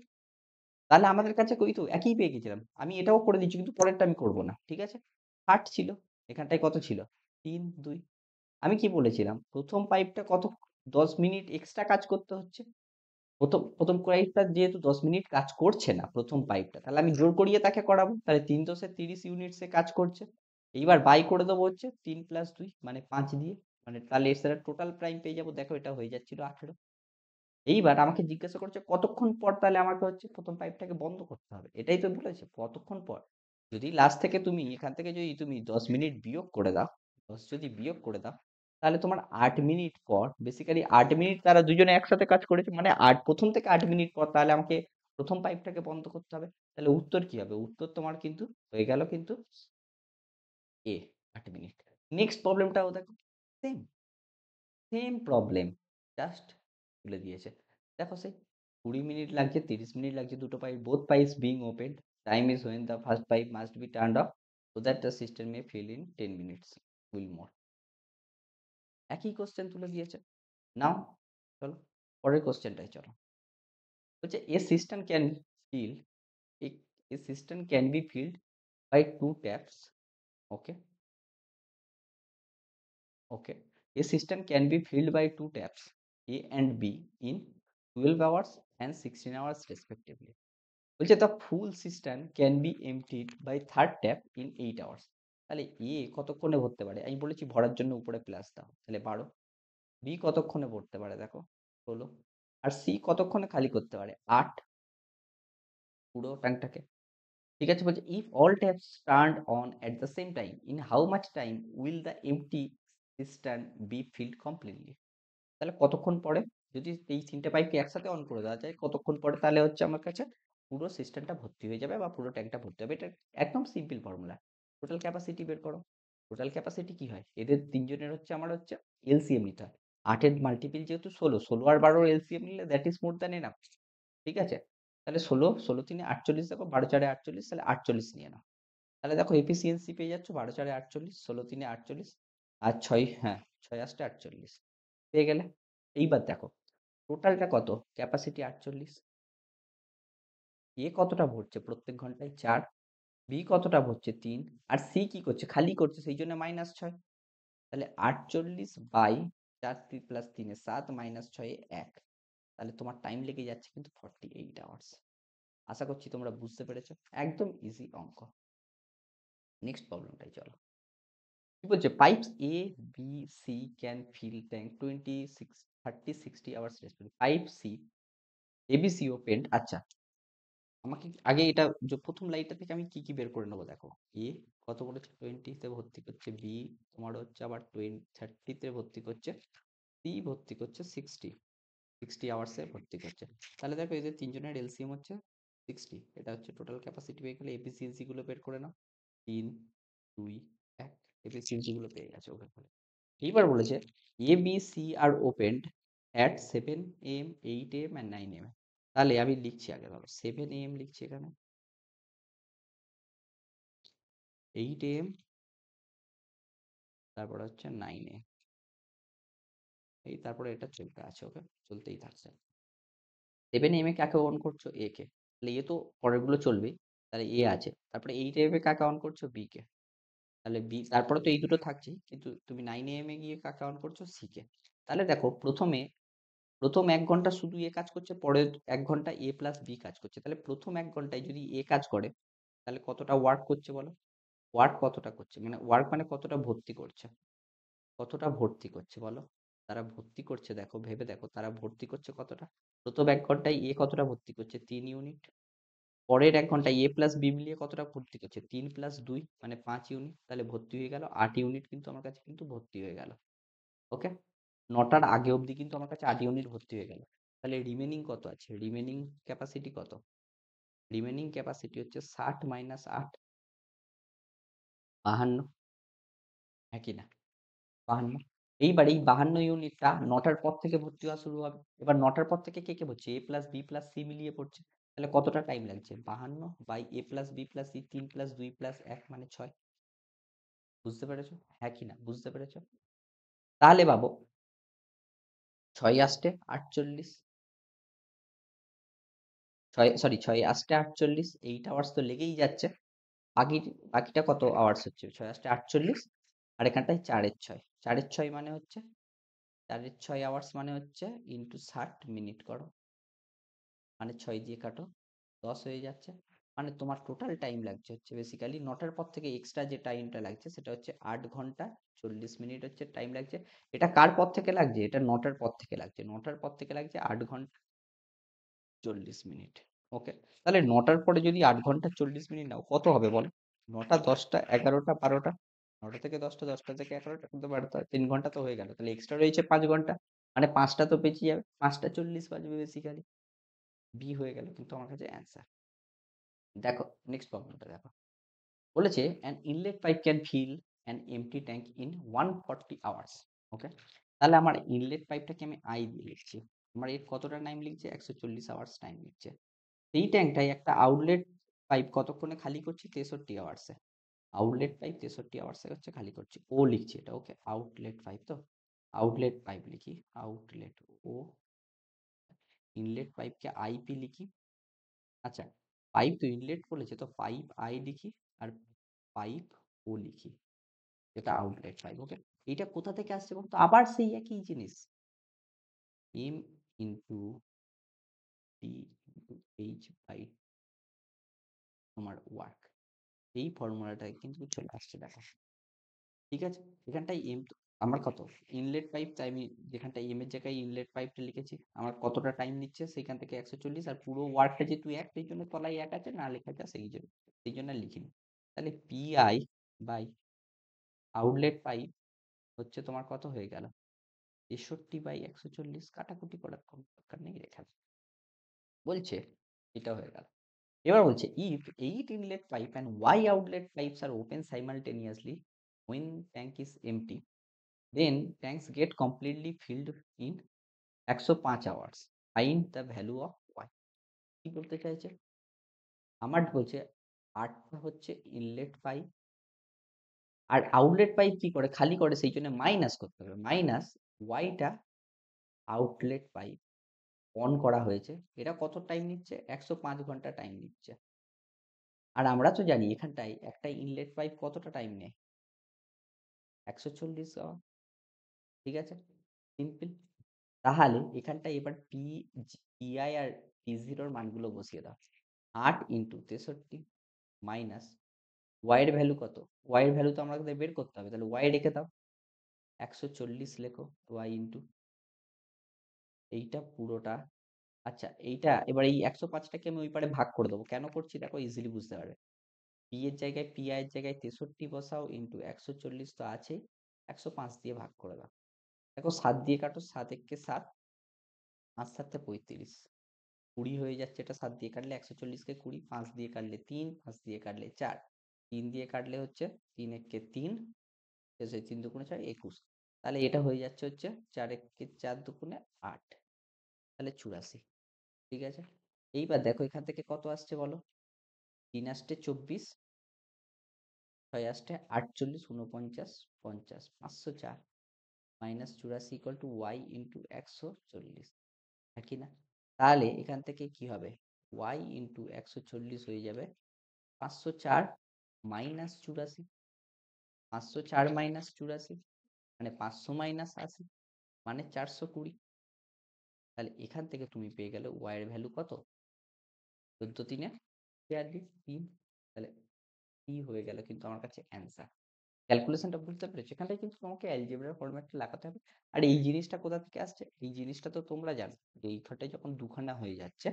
তাহলে আমাদের কাছে ওই তো একই পেয়ে গেছিলাম। আমি এটাও করে দিচ্ছি কিন্তু পরেরটা আমি করব না। ঠিক আছে? 60 ছিল। এখানটায় কত ছিল? ৩, ২। আমি কি বলেছিলাম? প্রথম পাইপটা ১০ মিনিট এক্সট্রা কাজ করতে হচ্ছে। প্রথম পাইপটা যেহেতু ১০ মিনিট কাজ করছে না প্রথম পাইপটা, তাহলে আমি জোর করিয়ে তাকে করাবো। তাহলে ৩ দশে ৩০ ইউনিট সে কাজ করছে। এইবার বাই করে দেবো হচ্ছে ৩ প্লাস ২ মানে ৫ দিয়ে। মানে তাহলে এর সাথে টোটাল প্রাইম পেয়ে যাবো। দেখো এটা হয়ে যাচ্ছিল ১৮। এইবার আমাকে জিজ্ঞাসা করছে কতক্ষণ পর তাহলে আমাকে হচ্ছে প্রথম পাইপটাকে বন্ধ করতে হবে। এটাই তো বলেছে কতক্ষণ পর। যদি লাস্ট থেকে তুমি এখান থেকে যদি তুমি ১০ মিনিট বিয়োগ করে দাও, ১০ যদি বিয়োগ করে দাও, তাহলে তোমার ৮ মিনিট পর বেসিক্যালি ৮ মিনিট তারা দুজনে একসাথে কাজ করেছে। মানে প্রথম থেকে ৮ মিনিট পর তাহলে আমাকে প্রথম পাইপটাকে বন্ধ করতে হবে। তাহলে উত্তর কি হবে? উত্তর তোমার কিন্তু হয়ে গেল কিন্তু এ ৮ মিনিট। নেক্সট প্রবলেমটাও দেখো। সেম। সেম প্রবলেম জাস্ট তুলে দিয়েছে। দেখো সেই 20 মিনিট লাগছে 30 মিনিট লাগছে দুটো pipe both pipes being opened time is when the first pipe must be turned off so that the system may fill in 10 minutes will more একই question তুলে দিয়েছে নাও চলো পরের কোশ্চেনটাই চলো বলছে a system can fill a, a system can be filled by two taps okay okay a system can be filled by two taps A and B in 12 hours and 16 hours respectively বলছে the full cistern can be emptied by third tap in 8 hours তাহলে এ কতক্ষণে ভরতে পারে আমি বলেছি ভরার জন্য উপরে প্লাস দাও তাহলে 12 বি কতক্ষণে ভরতে পারে দেখো 16 আর সি কতক্ষণে খালি করতে পারে 8 পুরো ট্যাঙ্কটাকে ঠিক আছে বলছে if all taps turned on at the same time in how much time will the empty cistern be filled completely তাহলে কতক্ষণ পরে যদি এই ৩ টে পাইপকে একসাথে অন করে দেওয়া যায় কতক্ষণ পরে তাহলে হচ্ছে আমার কাছে পুরো সিস্টেমটা ভর্তি হয়ে যাবে বা পুরো ট্যাঙ্কটা ভর্তি হবে। এটা একদম সিম্পল ফর্মুলা। টোটাল ক্যাপাসিটি বের করো। টোটাল ক্যাপাসিটি কি হয়? এদের ৩ জনের হচ্ছে আমার হচ্ছে এলসিএম নিতে হয়। ৮ এর মাল্টিপল যেহেতু ১৬, ১৬ আর ১২ র এলসিএম নিলে that is more than enough. ঠিক আছে? তাহলে ১৬, ১৬ ৩ ৪৮ দেখো ১২ ৪ ৪৮ তাহলে ৪৮ নিয়ে নাও। তাহলে দেখো এফিসিয়েন্সি পেয়ে যাচ্ছ ১২ ৪ ৪৮, ১৬ ৩ ৪৮ আর ৬ হ্যাঁ ৬ ৮ ৪৮ পেয়ে গেলে। এইবার দেখো টোটালটা কত? ক্যাপাসিটি ৪৮। এ কতটা ভরছে প্রত্যেক ঘন্টায়? ৪। বি কতটা ভরছে? ৩। আর সি কি করছে? খালি করছে সেই জন্য -৬। তাহলে ৪৮/৪ প্লাস ৩ এ ৭ -৬ এ ১। তাহলে তোমার টাইম লেগে যাচ্ছে কিন্তু 48 আওয়ার্স। আশা করছি তোমরা বুঝতে পেরেছো। একদম ইজি অঙ্ক। নেক্সট প্রবলেমটাই চলো। কি বলছে? Pipes A, B, C can fill tank 26 30 60 hours respectively. Pipe C, ABC opened আচ্ছা আমাকে আগে এটা প্রথম লাইনটা থেকে আমি কি কি বের করে নেবো দেখো এ কত করেছে 20 তে ভর্তি করছে বি তোমার হচ্ছে আবার 30 তে ভর্তি করছে সি ভর্তি করছে 60 আওয়ার্সে ভর্তি করছে তাহলে দেখো এই যে তিনজনের এলসিএম হচ্ছে 60 এটা হচ্ছে টোটাল ক্যাপাসিটি পেয়ে গেলে এফিসিয়েন্সি গুলো বের করে নাও 3 2 1 এফিসিয়েন্সি গুলো পেয়ে গেছে ওকে করে এইবার বলেছে A B C are opened at 7 AM 8 AM and 9 AM তাহলে আমি লিখছি আগে ধরো 7 AM লিখছি এখানে 8 AM তারপর হচ্ছে 9 AM এই তারপরে এটা চলতে আছে ওকে চলতেই থাকছে 7 AM এ কাকে অন করছো এ কে তাহলে এ তো পরেরগুলো চলবেই তাহলে এ আছে তারপরে 8 AM এ কাকে অন করছো বি কে তাহলে বি তারপরে তো এই দুটো থাকছেই কিন্তু তুমি 9 AM এ গিয়ে কাকে অন করছো সি কে তাহলে দেখো প্রথম ১ ঘন্টা শুধু এ কাজ করছে পরের ১ ঘন্টা এ প্লাস বি কাজ করছে তাহলে প্রথম ১ ঘন্টায় যদি এ কাজ করে তাহলে কতটা ওয়ার্ক করছে বলো ওয়ার্ক কতটা করছে মানে ওয়ার্ক মানে কতটা ভর্তি করছে কতটা ভর্তি করছে বলো তারা ভর্তি করছে দেখো ভেবে দেখো তারা ভর্তি করছে কতটা প্রথম ১ ঘন্টায় এ কতটা ভর্তি করছে ৩ ইউনিট পরের ১ ঘন্টায় এ প্লাস বি মিলিয়ে কতটা ভর্তি করছে ৩ প্লাস ২ মানে ৫ ইউনিট তাহলে ভর্তি হয়ে গেল ৮ ইউনিট কিন্তু আমার কাছে কিন্তু ভর্তি হয়ে গেল ওকে ৯টার আগে অবধি কিন্তু আমার কাছে ৮ ইউনিট ভর্তি হয়ে গেল তাহলে রিমেনিং কত আছে রিমেনিং ক্যাপাসিটি কত রিমেনিং ক্যাপাসিটি হচ্ছে ৬০ মাইনাস ৮ ৫২ হ্যাঁ কি না ৫২ এইবার এই 52 ইউনিটটা ৯টার পর থেকে ভর্তি হওয়া শুরু হবে। এবার ৯টার পর থেকে কে পড়ছে? A plus B plus C মিলিয়ে পড়ছে। তাহলে কতটা টাইম লাগছে? 52 by A plus B plus C ৩ plus ২ plus ১ মানে ৬। বুঝতে পেরেছো? হ্যাঁ কি না? বুঝতে পেরেছো? তাহলে ভাবো ৬ আষ্টে ৪৮, ৬ আষ্টে ৪৮, 8 আওয়ার্স তো লেগেই যাচ্ছে। বাকি বাকিটা কত আওয়ার্স হচ্ছে? ৬ আষ্টে ৪৮ আর এখানটায় ৪ এর ৬। ৪ এর ৬ মানে হচ্ছে ৪ এর ৬ আওয়ার্স মানে হচ্ছে ইনটু ৬০ মিনিট করো। মানে ৬ দিয়ে কাটো ১০ হয়ে যাচ্ছে। মানে তোমার টোটাল টাইম লাগছে হচ্ছে বেসিক্যালি ৯টার পর থেকে এক্সট্রা যে টাইমটা লাগছে সেটা হচ্ছে ৮ ঘন্টা ৪০ মিনিট হচ্ছে টাইম লাগছে। এটা কার পর থেকে লাগছে? এটা ৯টার পর থেকে লাগছে। ৯টার পর থেকে লাগছে ৮ ঘন্টা ৪০ মিনিট। ওকে? তাহলে ৯টার পরে যদি ৮ ঘন্টা ৪০ মিনিট নাও কত হবে বলো? ৯টা ১০টা ১১টা ১২টা ৯টা থেকে ১০টা ১০টা থেকে ১১টা কিন্তু ১২টা ৩ ঘন্টা তো হয়ে গেল। তাহলে এক্সট্রা রয়েছে ৫ ঘন্টা। মানে ৫টা তো বেঁচে যাবে। ৫টা ৪০ বাজবে বেসিক্যালি। বি হয়ে গেল কিন্তু আমার কাছে অ্যান্সার। দেখো নেক্সট প্রবলেমটা দেখো। বলেছে an inlet pipe can fill an empty tank in 140 hours. ওকে? তাহলে আমার ইনলেট পাইপটাকে আমি আই দিয়ে লিখছি। আমার এর কতটা টাইম লিখছে? ১৪০ আওয়ার্স টাইম লিখছে। এই ট্যাঙ্কটায় একটা আউটলেট পাইপ কতক্ষণে খালি করছে? 63 আওয়ার্সে। আউটলেট পাইপ 63 আওয়ার্সে হচ্ছে খালি করছে। ও লিখছি এটা। ওকে? আউটলেট পাইপ তো? আউটলেট পাইপ লিখি। আউটলেট ও, ইনলেট পাইপকে আইপি লিখি। আচ্ছা, পাইপ তো ইনলেট বলেছে তো পাইপ আই লিখি আর পাইপ ও লিখি। এটা আউটলেট পাইপ। ওকে? এটা কোথা থেকে আসছে বলতো? আবার সেই একই জিনিস। M into T into H by তোমার ওয়ার্ক। এই ফর্মুলাটাই কিন্তু চলে আসছে দেখো। ঠিক আছে? এখানটায় এম আমার কত? ইনলেট পাইপ, তাই আমি যেখানটায় এম এর জায়গায় ইনলেট পাইপটা লিখেছি। আমার কতটা টাইম নিচ্ছে সেখান থেকে ১৪০ আর পুরো ওয়ার্কটা যেহেতু ১ সেই জন্য তলায় ১ আছে, না লেখা আছে সেই জন্য লিখিনি। তাহলে পিআই বাই আউটলেট পাইপ হচ্ছে তোমার কত হয়ে গেল? ৬৩/১৪০ কাটাকুটি করার কোনো দরকার নেই, রেখা দাও। বলছে এটা হয়ে গেল। এবার বলছে if 8 inlet pipe and Y outlet pipes are open simultaneously when tank is empty, then tanks get completely filled in ১০৫ hours. Find the value of Y. কি বলতে চাইছে? আমার বলছে ৮টা হচ্ছে ইনলেট পাইপ আর আউটলেট পাইপ কি করে? খালি করে, সেই জন্য মাইনাস করতে হবে। মাইনাস ওয়াইটা আউটলেট পাইপ অন করা হয়েছে। এটা কত টাইম নিচ্ছে? ১০৫ ঘন্টা টাইম নিচ্ছে। আর আমরা তো জানি এখানটায় একটা ইনলেট পাইপ কতটা টাইম নেয়? ১৪০ আওয়ার। ঠিক আছে? সিম্পল। তাহলে এখানটায় এবার পিআই আর পি0 এর মানগুলো বসিয়ে দাও। ৮ ইনটু ৬৩ মাইনাস ওয়াই এর ভ্যালু কত? ওয়াই এর ভ্যালু তো আমাদের বের করতে হবে। তাহলে ওয়াই রেখে দাও। ১৪০ লেখো ওয়াই ইনটু এইটা পুরোটা। আচ্ছা, এইটা এবার এই ১০৫টাকে আমি ওই পারে ভাগ করে দেবো। কেন করছি দেখো, ইজিলি বুঝতে পারবে। পি এর জায়গায় পিআই এর জায়গায় ৬৩ বসাও ইনটু ১৪০ তো আছেই। ১০৫ দিয়ে ভাগ করে দাও। দেখো ৭ দিয়ে কাটো, ৭ একে ৭, ৫ ৭ ৩৫। ২০ হয়ে যাচ্ছে, এটা ৭ দিয়ে কাটলে ১৪০ কে ২০, ৫ দিয়ে কাটলে ৩, ৫ দিয়ে কাটলে ৪, ৩ দিয়ে কাটলে হচ্ছে ৩ একে ৩, ৩ দুগুণে ৬, ২১। তাহলে এটা হয়ে যাচ্ছে হচ্ছে ৪ একে ৪ দুগুণে ৮, তাহলে ৮৪। ঠিক আছে? এইবার দেখো এখান থেকে কত আসছে বলো? ৩ আষ্টে ২৪, ৬ আষ্টে ৪৮, ৪৯, ৫০, ৫০৪ minus ৮৪ equal to Y into ১৪০। হ্যাঁ কি না? তাহলে এখান থেকে কি হবে? ওয়াই ইন্টু ১৪০ হয়ে যাবে ৫০৪ মাইনাস ৮৪। ৫০৪ মাইনাস ৮৪ মানে ৫০০ মাইনাস ৮০ মানে ৪২০। তাহলে এখান থেকে তুমি পেয়ে গেলে ওয়াই এর ভ্যালু কত? ১৪ ৩ ৪ ৩। তাহলে কি হয়ে গেল কিন্তু আমার কাছে অ্যান্সার। ক্যালকুলেশনটা বুঝতে পেরেছো? এখানটায় কিন্তু তোমাকে অ্যালজেব্রার ফরম্যাটটা লাগাতে হবে। আর এই জিনিসটা কোথা থেকে আসছে? এই জিনিসটা তো তোমরা জানো যে এই ঘরটায় যখন দুখানা হয়ে যাচ্ছে,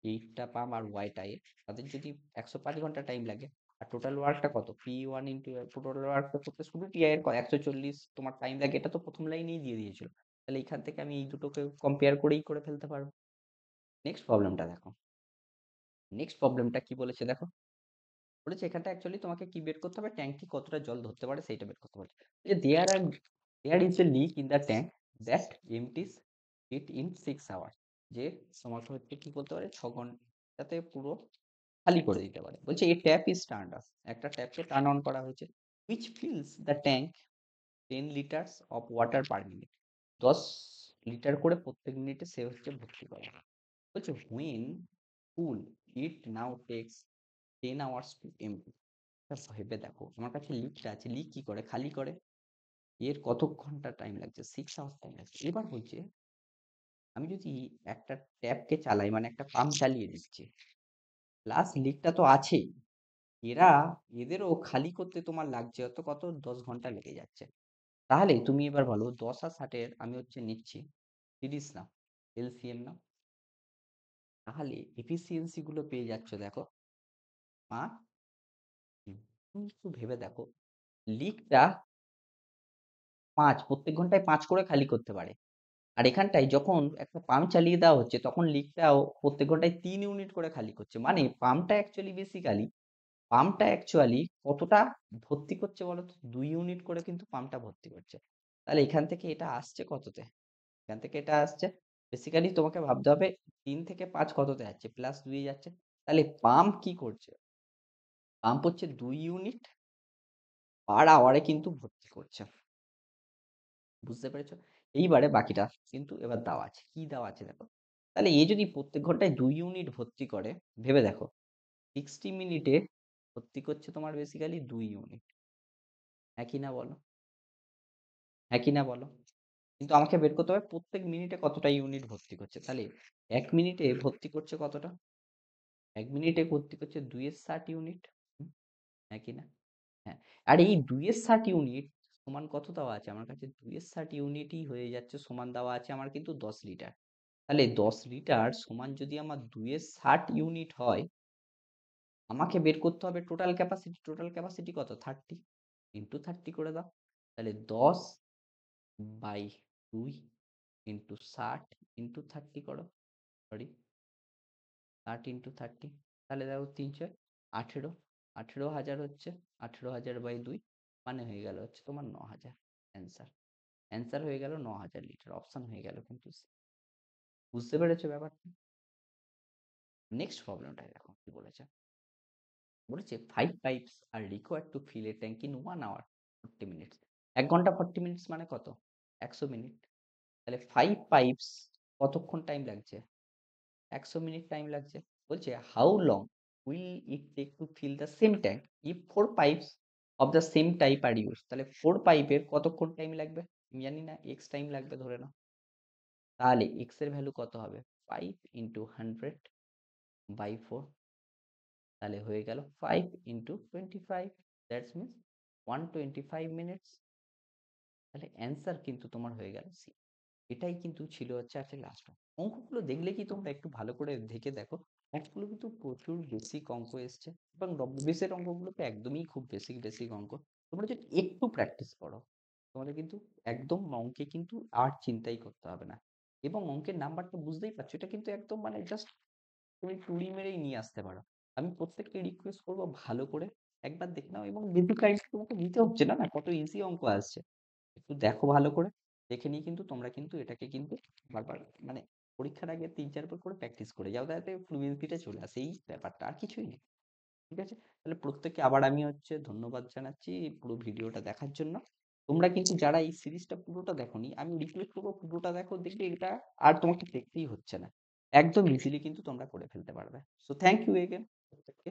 এইটা পাম আর ওয়াইটা এ, তাদের যদি ১০৫ ঘন্টা টাইম লাগে আর টোটাল ওয়ার্কটা কত? P1 ইন্টু টোটাল ওয়ার্কটা করতে শুধু টি এর ১৪০ তোমার টাইম লাগে, এটা তো প্রথম লাইনেই দিয়ে দিয়েছিল। তাহলে এখান থেকে আমি এই দুটোকে কম্পেয়ার করেই করে ফেলতে পারবো। নেক্সট প্রবলেমটা দেখো। নেক্সট প্রবলেমটা কি বলেছে দেখো। বলেছে এখানটা অ্যাকচুয়ালি তোমাকে কি বের করতে হবে? ট্যাঙ্কি কতটা জল ধরতে পারে সেইটা বের করতে পারে। যে there are there is a leak in the tank that empties it in 6 hours. যে তোমাকে হচ্ছে কি করতে পারে 6 ঘন্টাতে পুরো খালি করে দিতে পারে। বলছে a tap is turn off, একটা ট্যাপকে টার্ন অন করা হয়েছে, which fills the tank 10 litres of water per minute. 10 litre করে প্রত্যেক মিনিটে সে হচ্ছে ভর্তি করে। বলছে when full it now takes 10 hours to empty. ভেবে দেখো আমার কাছে লিকটা আছে, লিক কি করে খালি করে, এর কত ঘন্টা টাইম লাগছে, 6 আওয়ার টাইম লাগছে। এবার বলছে আমি যদি একটা ট্যাপকে চালাই মানে একটা পাম্প চালিয়ে দিচ্ছি, প্লাস লিকটা তো আছেই, এরা এদেরও খালি করতে তোমার লাগছে হয়তো কত 10 ঘন্টা লেগে যাচ্ছে। তাহলে তুমি এবার বলো 10 আর 60-এর আমি হচ্ছে নিচ্ছি 30 নাও, এলসিএম নাও, তাহলে এফিসিয়েন্সি গুলো পেয়ে যাচ্ছ দেখো 5। তুমি একটু ভেবে দেখো, লিকটা 5 প্রত্যেক ঘন্টায় 5 করে খালি করতে পারে, আর এখানটায় যখন একটা পাম্প চালিয়ে দেওয়া হচ্ছে তখন লিকটাও প্রত্যেক ঘন্টায় 3 ইউনিট করে খালি করছে। মানে পাম্পটা অ্যাকচুয়ালি কতটা ভর্তি করছে বলো তো, 2 ইউনিট করে কিন্তু পাম্পটা ভর্তি করছে। তাহলে এখান থেকে এটা আসছে কততে, এখান থেকে এটা আসছে বেসিক্যালি তোমাকে ভাবতে হবে 3 থেকে 5 কততে যাচ্ছে, +2 যাচ্ছে। তাহলে পাম্প কি করছে, পাম্প হচ্ছে 2 ইউনিট পার আওয়ারে কিন্তু ভর্তি করছে। বুঝতে পেরেছো? এইবারে বাকিটা কিন্তু এবার দেওয়া আছে, কি দেওয়া আছে দেখো। তাহলে এ যদি প্রত্যেক ঘন্টায় 2 ইউনিট ভর্তি করে, ভেবে দেখো 60 মিনিটে ভর্তি করছে তোমার বেসিক্যালি 2 ইউনিট। হ্যাঁ কি না বলো, হ্যাঁ কি না বলো। কিন্তু আমাকে বের করতে হবে প্রত্যেক মিনিটে কতটা ইউনিট ভর্তি করছে। তাহলে 1 মিনিটে ভর্তি করছে কতটা, 1 মিনিটে ভর্তি করছে 2 এর 60 ইউনিট। হ্যাঁ কি না? হ্যাঁ। আর এই 2 এর 60 ইউনিট সমান কত দেওয়া আছে আমার কাছে, 2 এর 60 ইউনিটই হয়ে যাচ্ছে সমান দেওয়া আছে আমার কিন্তু 10 লিটার। তাহলে 10 লিটার সমান যদি আমার 2 এর 60 ইউনিট হয়, আমাকে বের করতে হবে টোটাল ক্যাপাসিটি। টোটাল ক্যাপাসিটি কত, 30 ইন্টু 30 করে দাও। তাহলে 10/2 ইন্টু 60 ইন্টু 30 করো, সরি 60 ইন্টু 30, তাহলে দেখো 3 × 18, 18,000 হচ্ছে, 18,000/2 মানে হয়ে গেল হচ্ছে তোমার 9,000। অ্যান্সার, অ্যান্সার হয়ে গেল 9,000 লিটার, অপশন হয়ে গেল কিন্তু C। বুঝতে পেরেছো ব্যাপারটা? নেক্সট প্রবলেমটা দেখো কি বলেছে। বলেছে 5 pipes are required to fill a tank in 1 hour 40 minutes. 1 ঘন্টা 40 মিনিটস মানে কত, 100 মিনিট। তাহলে 5 পাইপস কতক্ষণ টাইম লাগছে, 100 মিনিট টাইম লাগছে। বলছে how long will it take to fill the same tank if 4 pipes of the same type are use. তাহলে 4 পাইপের কতক্ষণ টাইম লাগবে, আমি জানি না, এক্স টাইম লাগবে ধরে নাও। তাহলে এক্স এর ভ্যালু কত হবে, 5 × 100/4, তাহলে হয়ে গেল 5 × 25, দ্যাটস মিনস 125 মিনিটস। তাহলে অ্যান্সার কিন্তু তোমার হয়ে গেল সি। এটাই কিন্তু ছিল হচ্ছে আজকে লাস্ট। অঙ্কগুলো দেখলে কি তোমরা একটু ভালো করে দেখে দেখো, অঙ্কগুলো কিন্তু প্রচুর বেসিক অঙ্ক এসছে, এবং ডব্লিউবিসিএস এর অঙ্কগুলোতে একদমই খুব বেসিক বেসিক অঙ্ক। তোমরা যদি একটু প্র্যাকটিস করো, তোমাদের কিন্তু একদম অঙ্কে কিন্তু আর চিন্তাই করতে হবে না। এবং অঙ্কের নাম্বারটা বুঝতেই পারছো, এটা কিন্তু একদম মানে জাস্ট তুমি টুড়ি মেরেই নিয়ে আসতে পারো। আমি প্রত্যেককে রিকোয়েস্ট করবো ভালো করে একবার দেখে নাও, এবং বেসিক আইডিয়া তোমাকে দিতে হচ্ছে না, না কত ইজি অঙ্ক আসছে। একটু দেখো ভালো করে, দেখে নিয়ে কিন্তু তোমরা কিন্তু এটাকে কিন্তু বারবার মানে পরীক্ষার আগে 3-4 বার করে প্র্যাকটিস করে যাও, যাতে ফ্লুয়েন্সিটা চলে আসে, এই ব্যাপারটা আর কিছুই নেই। ঠিক আছে? তাহলে প্রত্যেককে আবার আমি হচ্ছে ধন্যবাদ জানাচ্ছি এই পুরো ভিডিওটা দেখার জন্য। তোমরা কিন্তু যারা এই সিরিজটা পুরোটা দেখোনি, আমি রিকোয়েস্ট করবো পুরোটা দেখো, দেখবে এটা আর তোমাকে দেখতেই হচ্ছে না, একদম ইজিলি কিন্তু তোমরা করে ফেলতে পারবে। সো থ্যাংক ইউ এগেন প্রত্যেককে।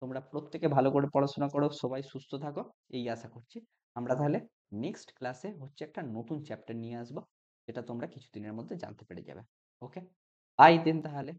তোমরা প্রত্যেকে ভালো করে পড়াশোনা করো, সবাই সুস্থ থাকো, এই আশা করছি। আমরা তাহলে নেক্সট ক্লাসে হচ্ছে একটা নতুন চ্যাপ্টার নিয়ে আসবো, যেটা তোমরা কিছুদিনের মধ্যে জানতে পেরে যাবে। ওকে, বাই দেন তাহলে।